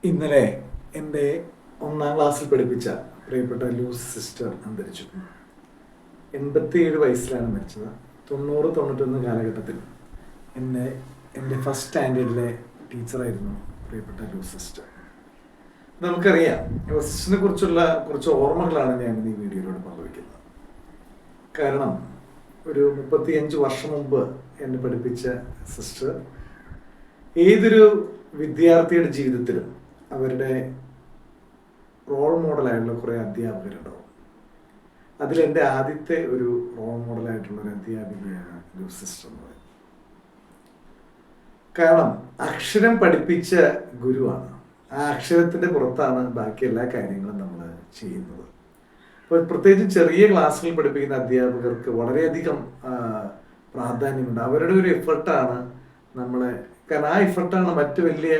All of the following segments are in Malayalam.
ഇന്നലെ എൻ്റെ ഒന്നാം ക്ലാസ്സിൽ പഠിപ്പിച്ച പ്രിയപ്പെട്ട ലൂസ് സിസ്റ്റർ അന്തരിച്ചു. 87 വയസ്സിലാണ് മരിച്ചത്. 90-91 കാലഘട്ടത്തിൽ എൻ്റെ ഫസ്റ്റ് സ്റ്റാൻഡേർഡിലെ ടീച്ചറായിരുന്നു പ്രിയപ്പെട്ട ലൂസ് സിസ്റ്റർ. നമുക്കറിയാം, സിസ്റ്ററിനെ കുറിച്ചുള്ള കുറച്ച് ഓർമ്മകളാണ് ഞാൻ ഈ വീഡിയോയിലൂടെ പങ്കുവയ്ക്കുന്നത്. കാരണം ഒരു 35 വർഷം മുമ്പ് എന്നെ പഠിപ്പിച്ച സിസ്റ്റർ ഏതൊരു വിദ്യാർത്ഥിയുടെ ജീവിതത്തിലും അവരുടെ റോൾ മോഡലായിട്ടുള്ള കുറേ അധ്യാപകരുണ്ടാവും. അതിലെൻ്റെ ആദ്യത്തെ ഒരു റോൾ മോഡലായിട്ടുള്ള ഒരു അധ്യാപികയാണ് ലൂസ് സിസ്റ്റർ എന്ന് പറയുന്നത്. കാരണം അക്ഷരം പഠിപ്പിച്ച ഗുരുവാണ്. ആ അക്ഷരത്തിൻ്റെ പുറത്താണ് ബാക്കി എല്ലാ കാര്യങ്ങളും നമ്മൾ ചെയ്യുന്നത്. അപ്പോൾ പ്രത്യേകിച്ച് ചെറിയ ക്ലാസ്സുകൾ പഠിപ്പിക്കുന്ന അധ്യാപകർക്ക് വളരെയധികം പ്രാധാന്യമുണ്ട്. അവരുടെ ഒരു എഫർട്ടാണ് നമ്മളെ, കാരണം ആ എഫർട്ടാണ് മറ്റു വലിയ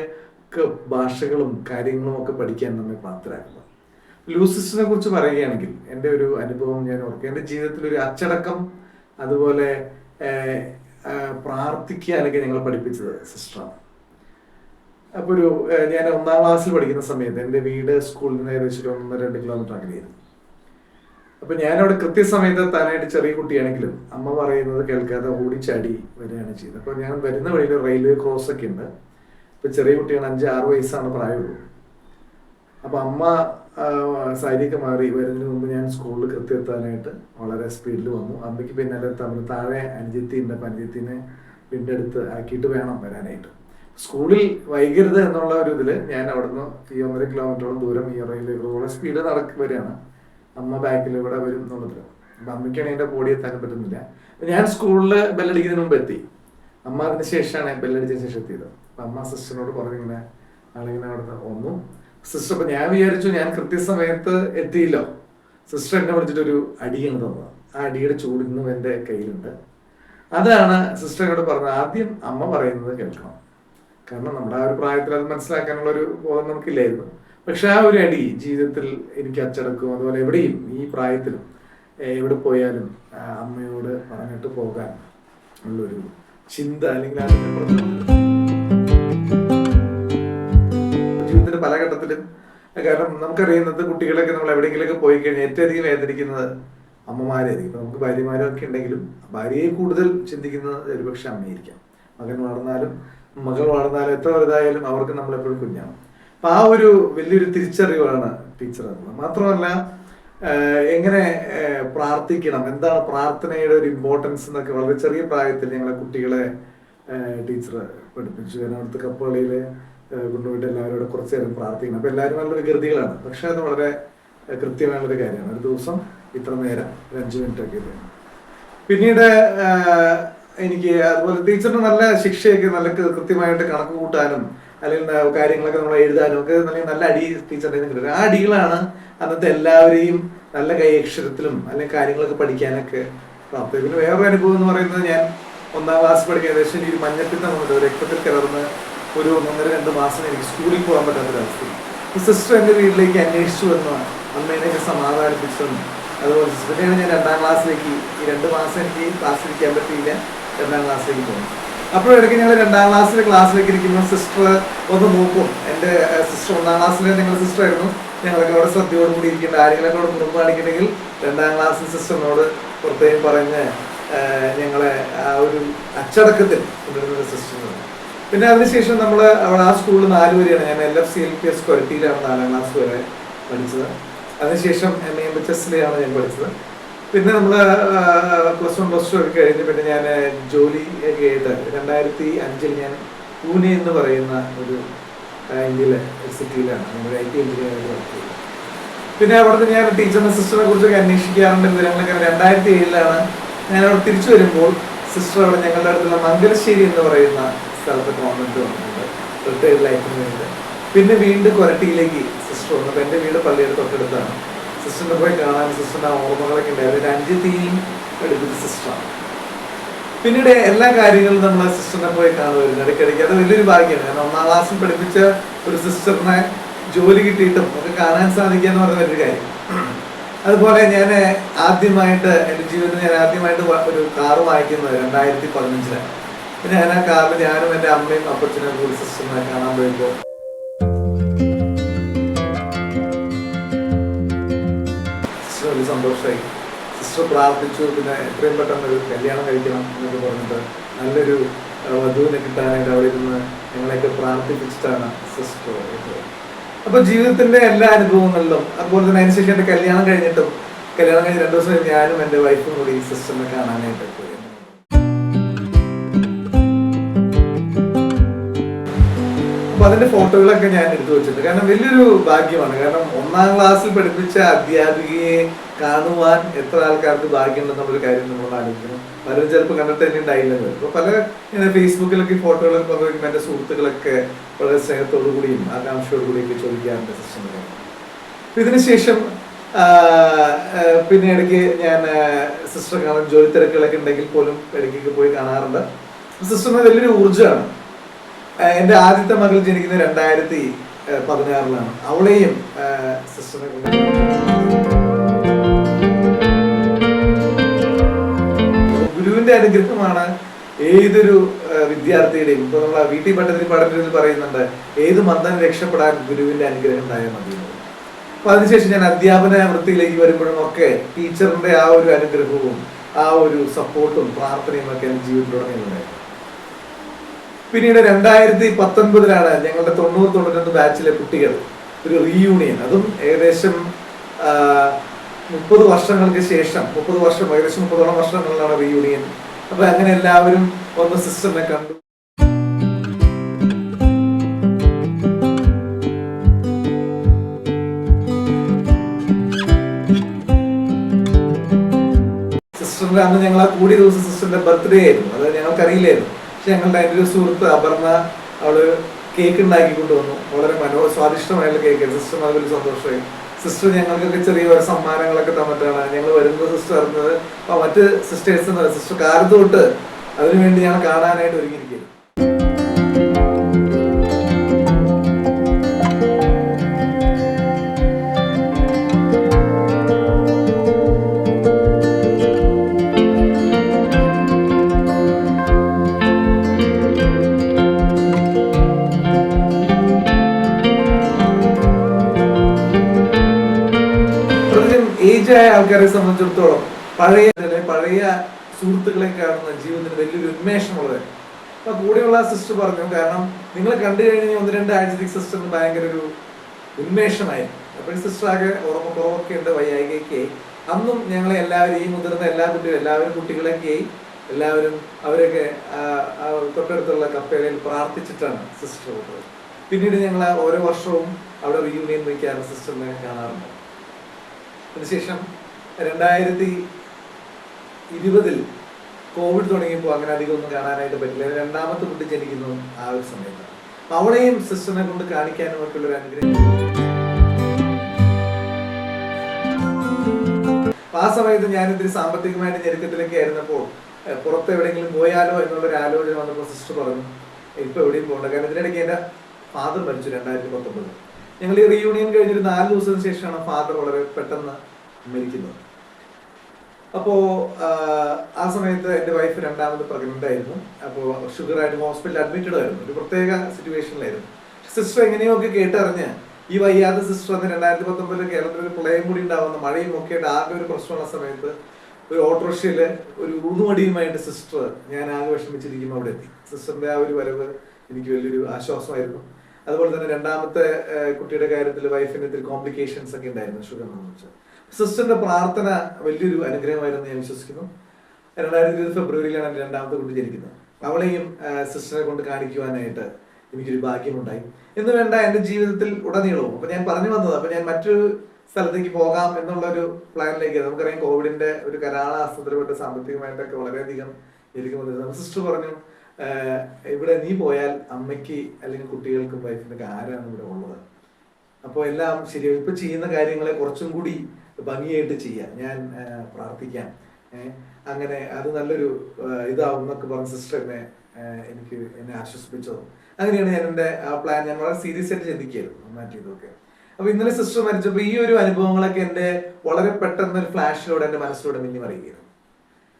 ഭാഷകളും കാര്യങ്ങളും ഒക്കെ പഠിക്കാൻ നമ്മെ പ്രാപ്തരാക്കുന്നത്. ലൂസ് സിസ്റ്ററിനെ കുറിച്ച് പറയുകയാണെങ്കിൽ എൻ്റെ ഒരു അനുഭവം ഞാൻ ഓർക്കുക. എൻ്റെ ജീവിതത്തിൽ ഒരു അച്ചടക്കം, അതുപോലെ പ്രാർത്ഥിക്കുക അല്ലെങ്കിൽ ഞങ്ങൾ പഠിപ്പിച്ചത് സിസ്റ്ററാണ്. അപ്പോൾ ഞാൻ ഒന്നാം ക്ലാസ്സിൽ പഠിക്കുന്ന സമയത്ത് എൻ്റെ വീട് സ്കൂളിൽ നിന്ന് ഏകദേശം 1-2 കിലോമീറ്റർ അകലെയായിരുന്നു. അപ്പോൾ ഞാനവിടെ കൃത്യസമയത്ത് എത്താനായിട്ട് ചെറിയ കുട്ടിയാണെങ്കിലും അമ്മ പറയുന്നത് കേൾക്കാതെ ഓടിച്ചാടി വരികയാണ് ചെയ്തത്. അപ്പോൾ ഞാൻ വരുന്ന വഴിയിൽ റെയിൽവേ ക്രോസ് ഒക്കെ ഉണ്ട്. ഇപ്പം ചെറിയ കുട്ടിയാണ്, 5-6 വയസ്സാണ് പ്രായമുള്ളൂ. അപ്പം അമ്മ സാരിയൊക്കെ മാറി വരുന്നതിന് മുമ്പ് ഞാൻ സ്കൂളിൽ കൃത്യം എത്താനായിട്ട് വളരെ സ്പീഡിൽ വന്നു. അമ്മയ്ക്ക് പിന്നാലെ തമ്മിൽ താഴെ അനുജത്തി ഉണ്ട്. അപ്പം അനുജത്തിനെ വീണ്ടും അടുത്ത് ആക്കിയിട്ട് വേണം വരാനായിട്ട്. സ്കൂളിൽ വൈകരുത് എന്നുള്ള ഒരു ഇതിൽ ഞാൻ അവിടുന്ന് ഈ 1.5 കിലോമീറ്ററോളം ദൂരം ഈ റെയിൽവേ ക്രോസ് സ്പീഡ് വരികയാണ്. അമ്മ ബാക്കിൽ ഇവിടെ വരും എന്നുള്ളത്. അപ്പം അമ്മയ്ക്കാണെങ്കിൽ എൻ്റെ ബോഡി എത്താനും പറ്റുന്നില്ല. ഞാൻ സ്കൂളിൽ ബെല്ലടിക്കുന്നതിന് മുമ്പ് എത്തി. അമ്മ അതിന് ശേഷമാണ് ബെല്ലടിച്ചതിന് ശേഷം എത്തിയത്. അപ്പം അമ്മ സിസ്റ്ററിനോട് പറഞ്ഞിങ്ങനെ ആളിങ്ങനെ അവിടുന്ന് ഒന്നും സിസ്റ്റർ. അപ്പം ഞാൻ വിചാരിച്ചു ഞാൻ കൃത്യസമയത്ത് എത്തിയില്ലോ. സിസ്റ്റർ എന്നെ വിളിച്ചിട്ടൊരു അടിയാണ് തന്നത്. ആ അടിയുടെ ചൂടിന്നും എൻ്റെ കയ്യിലുണ്ട്. അതാണ് സിസ്റ്റർ എന്നോട് പറഞ്ഞത്, ആദ്യം അമ്മ പറയുന്നത് കേൾക്കണം. കാരണം നമ്മുടെ ആ ഒരു പ്രായത്തിൽ അത് മനസ്സിലാക്കാനുള്ള ഒരു ബോധം നമുക്കില്ലായിരുന്നു. പക്ഷെ ആ ഒരു അടി ജീവിതത്തിൽ എനിക്ക് അച്ചടക്കും, അതുപോലെ എവിടെയും ഈ പ്രായത്തിലും എവിടെ പോയാലും അമ്മയോട് പറഞ്ഞിട്ട് പോകാൻ ഉള്ളൊരു ചിന്ത അല്ലെങ്കിൽ ജീവിതത്തിന്റെ പല ഘട്ടത്തിലും. കാരണം നമുക്കറിയുന്നത് കുട്ടികളൊക്കെ നമ്മൾ എവിടെയെങ്കിലൊക്കെ പോയി കഴിഞ്ഞാൽ ഏറ്റവും അധികം വേദനിക്കുന്നത് അമ്മമാരായിരിക്കും. ഇപ്പൊ നമുക്ക് ഭാര്യമാരൊക്കെ ഉണ്ടെങ്കിലും ഭാര്യയെ കൂടുതൽ ചിന്തിക്കുന്നത് ഒരുപക്ഷെ അമ്മയായിരിക്കാം. മകൻ വളർന്നാലും മകൾ വളർന്നാലും എത്ര വലുതായാലും അവർക്ക് നമ്മളെപ്പോഴും കുഞ്ഞാണ്. അപ്പൊ ആ ഒരു വലിയൊരു തിരിച്ചറിവാണ് ടീച്ചർ എന്നത്. മാത്രമല്ല എങ്ങനെ പ്രാർത്ഥിക്കണം, എന്താണ് പ്രാർത്ഥനയുടെ ഒരു ഇമ്പോർട്ടൻസ് എന്നൊക്കെ വളരെ ചെറിയ പ്രായത്തിൽ ഞങ്ങളെ കുട്ടികളെ ടീച്ചർ പഠിപ്പിച്ചു. കാരണം അവിടുത്തെ കപ്പുകളിൽ കൊണ്ടുപോയിട്ട് എല്ലാവരോടും കുറച്ച് നേരം പ്രാർത്ഥിക്കണം. അപ്പൊ എല്ലാവരും നല്ല വികൃതികളാണ്, പക്ഷെ അത് വളരെ കൃത്യമായുള്ളൊരു കാര്യമാണ്. ഒരു ദിവസം ഇത്ര നേരം, ഒരു 5 മിനിറ്റ് ഒക്കെ ഇത്. പിന്നീട് എനിക്ക് അതുപോലെ ടീച്ചറിന് നല്ല ശിക്ഷയൊക്കെ നല്ല കൃത്യമായിട്ട് കണക്ക് കൂട്ടാനും അല്ലെങ്കിൽ കാര്യങ്ങളൊക്കെ നമ്മൾ എഴുതാനും ഒക്കെ നല്ല അടി ടീച്ചറിന്റെ കിട്ടും. ആ അടികളാണ് അന്നത്തെ എല്ലാവരെയും നല്ല കൈയക്ഷരത്തിലും അല്ലെങ്കിൽ കാര്യങ്ങളൊക്കെ പഠിക്കാനൊക്കെ പ്രാപ്തി. പിന്നെ വേറൊരു അനുഭവം എന്ന് പറയുന്നത്, ഞാൻ 1-ാം ക്ലാസ് പഠിക്കാൻ ഏകദേശം എനിക്ക് മഞ്ഞപ്പിത്തം വന്നിട്ട് രക്തത്തിൽ കലർന്ന് ഒരു 1-2 മാസം എനിക്ക് സ്കൂളിൽ പോകാൻ പറ്റാത്തൊരവസ്ഥ. സിസ്റ്റർ എൻ്റെ വീട്ടിലേക്ക് അന്വേഷിച്ചു വന്ന് അമ്മേനെയൊക്കെ സമാധാനിപ്പിച്ചും അതുപോലെ സിസ്റ്ററിനെയാണ് ഞാൻ 2-ാം ക്ലാസ്സിലേക്ക് ഈ 2 മാസം എനിക്ക് ക്ലാസ്സിലിരിക്കാൻ പറ്റിയില്ല. 2-ാം ക്ലാസ്സിലേക്ക് പോകും. അപ്പോഴിടയ്ക്ക് ഞങ്ങൾ 2-ാം ക്ലാസ്സിലെ ക്ലാസ്സിലേക്ക് ഇരിക്കുമ്പോൾ സിസ്റ്റർ ഒന്ന് നോക്കും. എൻ്റെ സിസ്റ്റർ 1-ാം ക്ലാസ്സിലെ ഞങ്ങളുടെ സിസ്റ്റർ ആയിരുന്നു. ഞങ്ങളൊക്കെ അവിടെ ശ്രദ്ധയോട് കൂടി ഇരിക്കേണ്ട, ആരെങ്കിലൊക്കെ അവിടെ കുടുംബം കാണിക്കണമെങ്കിൽ 2-ാം ക്ലാസ്സിൽ സിസ്റ്ററിനോട് പ്രത്യേകം പറഞ്ഞ് ഞങ്ങളെ ആ ഒരു അച്ചടക്കത്തിൽ കൊണ്ടുവരുന്ന സിസ്റ്ററുണ്ട്. പിന്നെ അതിനുശേഷം നമ്മൾ അവിടെ ആ സ്കൂളിൽ 4 വരെയാണ്. ഞാൻ LFCLPS കൊരട്ടിയിലാണ് 4-ാം ക്ലാസ് വരെ പഠിച്ചത്. അതിനുശേഷം MAMHSലാണ് ഞാൻ പഠിച്ചത്. പിന്നെ നമ്മൾ +1 +2 ഒക്കെ കഴിഞ്ഞ് പിന്നെ ഞാൻ ജോലി ഒക്കെ ആയിട്ട് 2005 ഞാൻ പൂനെ എന്ന് പറയുന്ന ഒരു ഇന്ത്യയിലെ സിറ്റിയിലാണ് നമ്മുടെ IT എഞ്ചിനീയറിംഗ് വർക്ക് ചെയ്യുന്നത്. പിന്നെ അവിടുത്തെ ഞാൻ ടീച്ചറിനെ സിസ്റ്ററിനെ കുറിച്ചൊക്കെ അന്വേഷിക്കാറുണ്ട്. വിവരങ്ങളൊക്കെ 2007 ഞാൻ അവിടെ തിരിച്ചു വരുമ്പോൾ സിസ്റ്റർ അവിടെ ഞങ്ങളുടെ അടുത്തുള്ള മംഗലശ്ശേരി എന്ന് പറയുന്ന സ്ഥലത്ത് കോൺവെന്റ് വന്നിട്ടുണ്ട് റിട്ടയർഡ് ലൈഫിന് വേണ്ടി. പിന്നെ വീണ്ടും കൊരട്ടിയിലേക്ക് സിസ്റ്റർ വന്നു. അപ്പം എൻ്റെ വീട് പള്ളിയുടെ തൊട്ടടുത്താണ്. സിസ്റ്ററിനെ പോയി കാണാൻ സിസ്റ്ററിൻ്റെ ഓർമ്മകളൊക്കെ ഉണ്ടായിരുന്നു. ഒരു 5 തീയും എടുക്കുന്ന സിസ്റ്ററാണ്. പിന്നീട് എല്ലാ കാര്യങ്ങളും നമ്മൾ സിസ്റ്ററിനെ പോയി കാണുമായിരുന്നു ഇടയ്ക്കിടയ്ക്ക്. അത് വലിയൊരു ഭാഗ്യമാണ്. കാരണം 1-ാം ക്ലാസ്സിൽ പഠിപ്പിച്ച ഒരു സിസ്റ്ററിനെ ജോലി കിട്ടിയിട്ടും ഒക്കെ കാണാൻ സാധിക്കുക എന്ന് പറഞ്ഞ വലിയൊരു കാര്യം. അതുപോലെ ഞാൻ ആദ്യമായിട്ട് എൻ്റെ ജീവിതത്തിൽ ഞാൻ ആദ്യമായിട്ട് ഒരു കാറ് വാങ്ങിക്കുന്നത് 2015 പിന്നെ ഞാൻ ആ കാറിൽ ഞാനും എൻ്റെ അമ്മയും അപ്പച്ചനും കൂടി സിസ്റ്ററിനെ കാണാൻ പോയപ്പോൾ സന്തോഷമായി. സിസ്റ്റർ പ്രാർത്ഥിച്ചു, പിന്നെ എത്രയും പെട്ടെന്ന് ഒരു കല്യാണം കഴിക്കണം എന്നൊക്കെ പറഞ്ഞിട്ട് നല്ലൊരു വധുവിനെ കിട്ടാനായിട്ട് അവിടെ ഇരുന്ന് ഞങ്ങളെയൊക്കെ പ്രാർത്ഥിപ്പിച്ചിട്ടാണ് സിസ്റ്റർ പോയത്. അപ്പോൾ ജീവിതത്തിന്റെ എല്ലാ അനുഭവങ്ങളിലും, അതുപോലെ തന്നെ അതിനുശേഷം എൻ്റെ കല്യാണം കഴിഞ്ഞ് 2 ദിവസം കഴിഞ്ഞ് ഞാനും എൻ്റെ വൈഫും കൂടി സിസ്റ്ററിനെ കാണാനായിട്ട് പോയി. അപ്പൊ അതിന്റെ ഫോട്ടോകളൊക്കെ ഞാൻ എടുത്തു വെച്ചിട്ടുണ്ട്. കാരണം വലിയൊരു ഭാഗ്യമാണ്. കാരണം 1ാം ക്ലാസ്സിൽ പഠിപ്പിച്ച അധ്യാപികയെ കാണുവാൻ എത്ര ആൾക്കാർക്ക് ഭാഗ്യമുണ്ടെന്നുള്ളൊരു കാര്യം നമ്മൾ ആലോചിക്കുന്നു. പലരും ചിലപ്പോൾ കണ്ടിട്ട് തന്നെ ഉണ്ടായില്ലെന്ന്. അപ്പൊ പല ഇങ്ങനെ ഫേസ്ബുക്കിലൊക്കെ ഫോട്ടോകളൊക്കെ പങ്കുവയ്ക്കുമ്പോൾ എൻ്റെ സുഹൃത്തുക്കളൊക്കെ വളരെ സ്നേഹത്തോടു കൂടിയും ആകാംക്ഷയോടു കൂടിയൊക്കെ ചോദിക്കാറുണ്ട് സിസ്റ്ററിനെ. അപ്പൊ ഇതിനുശേഷം പിന്നെ ഇടയ്ക്ക് ഞാൻ സിസ്റ്റർ കാണാൻ ജോലി തിരക്കുകളൊക്കെ ഉണ്ടെങ്കിൽ പോലും ഇടയ്ക്കൊക്കെ പോയി കാണാറുണ്ട്. സിസ്റ്ററിന് വലിയൊരു ഊർജ്ജമാണ്. എൻ്റെ ആദ്യത്തെ മകൾ ജനിക്കുന്നത് 2016-ലാണ്. അവളെയും സിസ്റ്ററിനെ കൊണ്ട് ഗുരുവിന്റെ അനുഗ്രഹമാണ് ഏതൊരു വിദ്യാർത്ഥിയുടെയും. ഇപ്പൊ നമ്മളെ വീട്ടിൽ പഠനത്തിൽ പറയുന്നുണ്ട്, ഏത് മന്ദന് രക്ഷപ്പെടാൻ ഗുരുവിന്റെ അനുഗ്രഹം ഉണ്ടായാൽ മതി. അപ്പൊ അതിനുശേഷം ഞാൻ അധ്യാപന വൃത്തിയിലേക്ക് വരുമ്പോഴും ഒക്കെ ടീച്ചറിന്റെ ആ ഒരു അനുഗ്രഹവും ആ ഒരു സപ്പോർട്ടും പ്രാർത്ഥനയും ഒക്കെ എൻ്റെ ജീവിതത്തിലുടനീളമുണ്ടായിരുന്നു. പിന്നീട് 2019-ലാണ് ഞങ്ങളുടെ 90-91 ബാച്ചിലെ കുട്ടികൾ ഒരു റീയൂണിയൻ. അതും ഏകദേശം 30 വർഷങ്ങൾക്ക് ശേഷം, 30 വർഷം, ഏകദേശം 30ഓളം വർഷങ്ങളിലാണ് റീയൂണിയൻ. അപ്പൊ അങ്ങനെ എല്ലാവരും ഒന്ന് സിസ്റ്ററിനെ കണ്ടു. സിസ്റ്ററിന്റെ അന്ന് ഞങ്ങൾ ആ കൂടിയ ദിവസം സിസ്റ്ററിന്റെ ബർത്ത്ഡേ ആയിരുന്നു. അത് ഞങ്ങൾക്കറിയില്ലായിരുന്നു. പക്ഷെ ഞങ്ങളുടെ എൻ്റെ ഒരു സുഹൃത്ത് അപർണ, അവള് കേക്ക് ഉണ്ടാക്കി കൊണ്ടുവന്നു. വളരെ സ്വാദിഷ്ടമായുള്ള കേക്ക്. സിസ്റ്റർ അത് വലിയ സന്തോഷമായി. സിസ്റ്റർ ഞങ്ങൾക്കൊക്കെ ചെറിയ സമ്മാനങ്ങളൊക്കെ തന്നിട്ടാണ് ഞങ്ങൾ വരുന്നത്. സിസ്റ്റർ അറിഞ്ഞത്. അപ്പൊ മറ്റ് സിസ്റ്റേഴ്സ് സിസ്റ്റർ കാലത്ത് തൊട്ട് അതിനുവേണ്ടി ഞങ്ങൾ കാണാനായിട്ട് ഒരുങ്ങിയിരിക്കുന്നു. ഏജായ ആൾക്കാരെ സംബന്ധിച്ചിടത്തോളം പഴയ സുഹൃത്തുക്കളെ കാണുന്ന ജീവിതത്തിന് വലിയൊരു ഉന്മേഷമുള്ളത്. അപ്പൊ കൂടെയുള്ള സിസ്റ്റർ പറഞ്ഞു, കാരണം നിങ്ങളെ കണ്ടു കഴിഞ്ഞാൽ 1-2 ആഴ്ചത്തേക്ക് സിസ്റ്ററിന് ഭയങ്കര ഒരു ഉന്മേഷമായിരുന്നു. അപ്പോഴും സിസ്റ്റർ ആകെ ഓർമ്മക്കുറവൊക്കെ ഉണ്ട്, വയ്യായികയൊക്കെ. അന്നും ഞങ്ങളെ എല്ലാവരും, ഈ മുതിർന്ന എല്ലാ കുട്ടികളും, എല്ലാവരും കുട്ടികളൊക്കെ എല്ലാവരും അവരൊക്കെ തൊട്ടടുത്തുള്ള കപ്പേലയിൽ പ്രാർത്ഥിച്ചിട്ടാണ് സിസ്റ്റർ പോയത്. പിന്നീട് ഞങ്ങൾ ഓരോ വർഷവും അവിടെ റീയൂണിയൻ വയ്ക്കാറ് സിസ്റ്ററിനെ കാണാറുണ്ട്. അതിനുശേഷം 2020 കോവിഡ് തുടങ്ങിയപ്പോൾ അങ്ങനെ അധികം ഒന്നും കാണാനായിട്ട് പറ്റില്ല. 2ാമത്തെ കുട്ടി ജനിക്കുന്നു ആ ഒരു സമയത്താണ്. അവിടെയും സിസ്റ്ററിനെ കൊണ്ട് കാണിക്കാനും ഒക്കെ ഉള്ളൊരു അനുഗ്രഹം. ആ സമയത്ത് ഞാനിത്തിരി സാമ്പത്തികമായിട്ട് ഞെരുക്കത്തിലൊക്കെ ആയിരുന്നപ്പോൾ പുറത്ത് എവിടെയെങ്കിലും പോയാലോ എന്നുള്ളൊരു ആലോചന വന്നപ്പോൾ സിസ്റ്റർ പറഞ്ഞു, ഇപ്പൊ എവിടെയും പോകണ്ട. കാരണം ഇതിനിടയ്ക്ക് എൻ്റെ ഫാദർ മരിച്ചു 2019. ഞങ്ങൾ ഈ റീയൂണിയൻ കഴിഞ്ഞൊരു 4 ദിവസത്തിന് ശേഷമാണ് ഫാദർ വളരെ പെട്ടെന്ന് മരിക്കുന്നത്. അപ്പോ ആ സമയത്ത് എൻ്റെ വൈഫ് 2ാമത് പ്രഗ്നന്റ് ആയിരുന്നു. അപ്പോൾ ഷുഗറായിട്ട് ഹോസ്പിറ്റലിൽ അഡ്മിറ്റഡ് ആയിരുന്നു. ഒരു പ്രത്യേക സിറ്റുവേഷനിലായിരുന്നു. സിസ്റ്റർ എങ്ങനെയൊക്കെ കേട്ടറിഞ്ഞ് ഈ വയ്യാത്ത സിസ്റ്റർ അന്ന് 2019 കേരളത്തിൽ ഒരു പ്രളയം കൂടി ഉണ്ടാവുന്ന മഴയും ഒക്കെ ആയിട്ട് ആകെ ഒരു പ്രശ്നമുള്ള സമയത്ത് ഒരു ഓട്ടോറിക്ഷയില് ഒരു ഊന്നുമടിയുമായിട്ട് സിസ്റ്റർ, ഞാൻ ആകെ വിഷമിച്ചിരിക്കുമ്പോൾ അവിടെ എത്തി. സിസ്റ്ററിന്റെ ആ ഒരു വരവ് എനിക്ക് വലിയൊരു ആശ്വാസമായിരുന്നു. അതുപോലെ തന്നെ 2ാമത്തെ കുട്ടിയുടെ കാര്യത്തിൽ വൈഫിന് ഇത്തിരി കോംപ്ലിക്കേഷൻസ് ഒക്കെ ഉണ്ടായിരുന്നു ഷുഗറിനെ കുറിച്ച്. സിസ്റ്ററിന്റെ പ്രാർത്ഥന വലിയൊരു അനുഗ്രഹമായിരുന്നു ഞാൻ വിശ്വസിക്കുന്നു. 2020 ഫെബ്രുവരിയിലാണ് എൻ്റെ 2ാമത്തെ കുട്ടി ജനിക്കുന്നത്. അവളെയും സിസ്റ്ററെ കൊണ്ട് കാണിക്കുവാനായിട്ട് എനിക്കൊരു ഭാഗ്യമുണ്ടായി. എന്ന് വേണ്ട എൻ്റെ ജീവിതത്തിൽ ഉടനീളവും. അപ്പൊ ഞാൻ പറഞ്ഞു വന്നത്, അപ്പൊ ഞാൻ മറ്റൊരു സ്ഥലത്തേക്ക് പോകാം എന്നുള്ളൊരു പ്ലാനിലേക്ക്. നമുക്കറിയാം കോവിഡിന്റെ ഒരു കരാളാസ്ത്രത്തിൽപ്പെട്ട് സാമ്പത്തികമായിട്ടൊക്കെ വളരെയധികം ഇരിക്കുമ്പോൾ സിസ്റ്റർ പറഞ്ഞു, ഇവിടെ നീ പോയാൽ അമ്മയ്ക്ക് അല്ലെങ്കിൽ കുട്ടികൾക്കും വൈഫിനൊക്കെ ആരാണ് ഇവിടെ ഉള്ളത്? അപ്പോൾ എല്ലാം ശരിയാവും. ഇപ്പൊ ചെയ്യുന്ന കാര്യങ്ങളെ കുറച്ചും കൂടി ഭംഗിയായിട്ട് ചെയ്യാം, ഞാൻ പ്രാർത്ഥിക്കാം, അങ്ങനെ അത് നല്ലൊരു ഇതാവും എന്നൊക്കെ പറഞ്ഞ സിസ്റ്റർ എന്നെ ആശ്വസിപ്പിച്ചതും. അങ്ങനെയാണ് ഞാൻ എൻ്റെ ആ പ്ലാൻ ഞാൻ വളരെ സീരിയസ് ആയിട്ട് ചിന്തിക്കുകയായിരുന്നു മാറ്റിയതൊക്കെ. അപ്പൊ ഇന്നലെ സിസ്റ്റർ മരിച്ചപ്പോൾ ഈ ഒരു അനുഭവങ്ങളൊക്കെ എൻ്റെ വളരെ പെട്ടെന്ന് ഒരു ഫ്ലാഷിലൂടെ എൻ്റെ മനസ്സിലൂടെ മിന്നി മറിയുകയായിരുന്നു.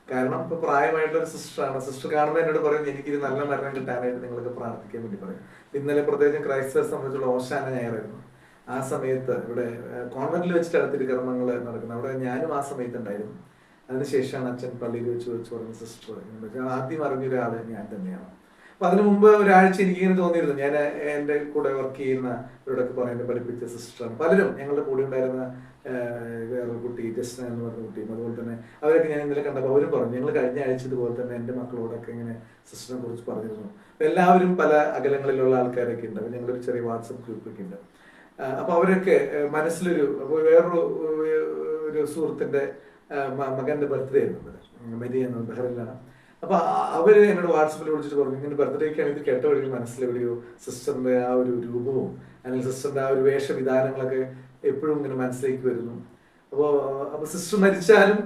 കാരണം ഇപ്പൊ പ്രായമായിട്ടുള്ള ഒരു സിസ്റ്ററാണ്. സിസ്റ്റർ കാണുമ്പോൾ എന്നോട് പറയും, എനിക്കൊരു നല്ല മരണം കിട്ടാനായിട്ട് നിങ്ങൾക്ക് പ്രാർത്ഥിക്കാൻ വേണ്ടി പറയും. ഇന്നലെ പ്രത്യേകിച്ചും ക്രൈസ്തവരെ സംബന്ധിച്ചുള്ള ഓശാന ഞായറായിരുന്നു. ആ സമയത്ത് ഇവിടെ കോൺവെന്റിൽ വെച്ചിട്ടാണ് തിരുക്കർമ്മങ്ങൾ നടക്കുന്നത്. അവിടെ ഞാനും ആ സമയത്ത് ഉണ്ടായിരുന്നു. അതിനുശേഷമാണ് അച്ഛൻ പള്ളിയിൽ വെച്ച് പറഞ്ഞ സിസ്റ്റർ ആദ്യം അറിഞ്ഞൊരാൾ ഞാൻ തന്നെയാണ്. അപ്പൊ അതിനു മുമ്പ് ഒരാഴ്ച എനിക്കിങ്ങനെ തോന്നിയിരുന്നു, ഞാൻ എൻ്റെ കൂടെ വർക്ക് ചെയ്യുന്ന ഇവരോടൊക്കെ പറയുന്നത് പഠിപ്പിച്ച സിസ്റ്ററാണ്. പലരും ഞങ്ങളുടെ കൂടെ ഉണ്ടായിരുന്ന വേറൊരു കുട്ടി ജസ്ന എന്ന് പറഞ്ഞ കുട്ടിയും അതുപോലെ തന്നെ അവരൊക്കെ ഞാൻ ഇന്നലെ കണ്ടപ്പോൾ അവരും പറഞ്ഞു ഞങ്ങൾ കഴിഞ്ഞ ആഴ്ച ഇതുപോലെ തന്നെ എൻ്റെ മക്കളോടൊക്കെ ഇങ്ങനെ സിസ്റ്ററിനെ കുറിച്ച് പറഞ്ഞിരുന്നു. എല്ലാവരും പല അകലങ്ങളിലുള്ള ആൾക്കാരൊക്കെ ഉണ്ട്. അപ്പോൾ ഞങ്ങളൊരു ചെറിയ വാട്സപ്പ് ഗ്രൂപ്പൊക്കെ ഉണ്ട്. അപ്പോൾ അവരൊക്കെ മനസ്സിലൊരു വേറൊരു ഒരു സുഹൃത്തിൻ്റെ മകൻ്റെ ബർത്ത്ഡേ ആയിരുന്നു, മെരി എന്ന ബഹ്റിനിലാണ്. അപ്പൊ അവര് എന്നോട് വാട്സപ്പിൽ വിളിച്ചിട്ട് പറഞ്ഞു ഇങ്ങനെ ബർത്ത്ഡേക്കാണ് ഇത് കേട്ട വഴി മനസ്സിലെവിടെയോ സിസ്റ്ററിന്റെ ആ ഒരു രൂപവും അല്ലെങ്കിൽ സിസ്റ്ററിന്റെ ആ ഒരു വേഷവിധാനങ്ങളൊക്കെ എപ്പോഴും ഇങ്ങനെ മനസ്സിലേക്ക് വരുന്നു. അപ്പൊ സിസ്റ്റർ മരിച്ചാലും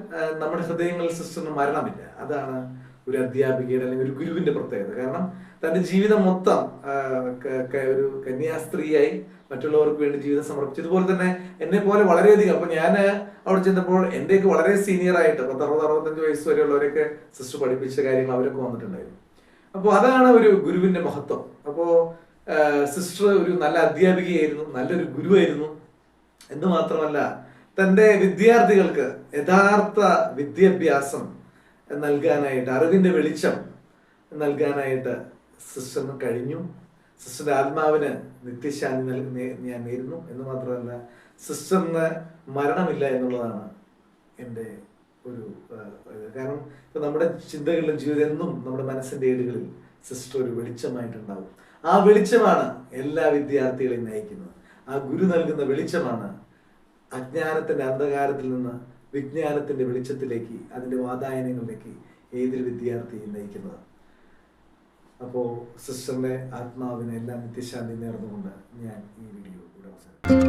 നമ്മുടെ ഹൃദയങ്ങളിൽ സിസ്റ്ററിന് മരണമില്ല. അതാണ് ഒരു അധ്യാപികയുടെ അല്ലെങ്കിൽ ഒരു ഗുരുവിന്റെ പ്രത്യേകത. കാരണം തന്റെ ജീവിതം മൊത്തം ഒരു കന്യാസ്ത്രീയായി മറ്റുള്ളവർക്ക് വേണ്ടി ജീവിതം സമർപ്പിച്ചു. ഇതുപോലെ തന്നെ എന്നെ പോലെ വളരെയധികം, അപ്പൊ ഞാൻ അവിടെ ചെന്നപ്പോൾ എന്റെയൊക്കെ വളരെ സീനിയർ ആയിട്ട് 60-65 വയസ്സ് വരെയുള്ളവരൊക്കെ സിസ്റ്റർ പഠിപ്പിച്ച കാര്യങ്ങൾ അവരൊക്കെ വന്നിട്ടുണ്ടായിരുന്നു. അപ്പോൾ അതാണ് ഒരു ഗുരുവിന്റെ മഹത്വം. അപ്പോ സിസ്റ്റർ ഒരു നല്ല അധ്യാപികയായിരുന്നു, നല്ലൊരു ഗുരുവായിരുന്നു എന്ന് മാത്രമല്ല തൻ്റെ വിദ്യാർത്ഥികൾക്ക് യഥാർത്ഥ വിദ്യാഭ്യാസം നൽകാനായിട്ട്, അറിവിന്റെ വെളിച്ചം നൽകാനായിട്ട് സിസ്റ്ററിന് കഴിഞ്ഞു. സിസ്റ്ററിന്റെ ആത്മാവിന് നിത്യശാന്തി ഞാൻ നേരുന്നു എന്ന് മാത്രമല്ല സിസ്റ്ററിന് മരണമില്ല എന്നുള്ളതാണ് എൻ്റെ ഒരു കാരണം ഇപ്പൊ നമ്മുടെ ചിന്തകളിലും ജീവിതം എന്നും നമ്മുടെ മനസ്സിന്റെ ഏടുകളിൽ സിസ്റ്റർ ഒരു വെളിച്ചമായിട്ടുണ്ടാവും. ആ വെളിച്ചമാണ് എല്ലാ വിദ്യാർത്ഥികളെയും നയിക്കുന്നത്. ആ ഗുരു നൽകുന്ന വെളിച്ചമാണ് അജ്ഞാനത്തിന്റെ അന്ധകാരത്തിൽ നിന്ന് വിജ്ഞാനത്തിന്റെ വെളിച്ചത്തിലേക്ക്, അതിന്റെ വാതായനങ്ങളിലേക്ക് ഏതൊരു വിദ്യാർത്ഥിയും നയിക്കുന്നത്. അപ്പോൾ സിസ്റ്ററിന്റെ ആത്മാവിന് എല്ലാം നിത്യശാന്തി നേർന്നുകൊണ്ട് ഞാൻ ഈ വീഡിയോ ഇവിടെ അവസാനിപ്പിക്കുന്നു.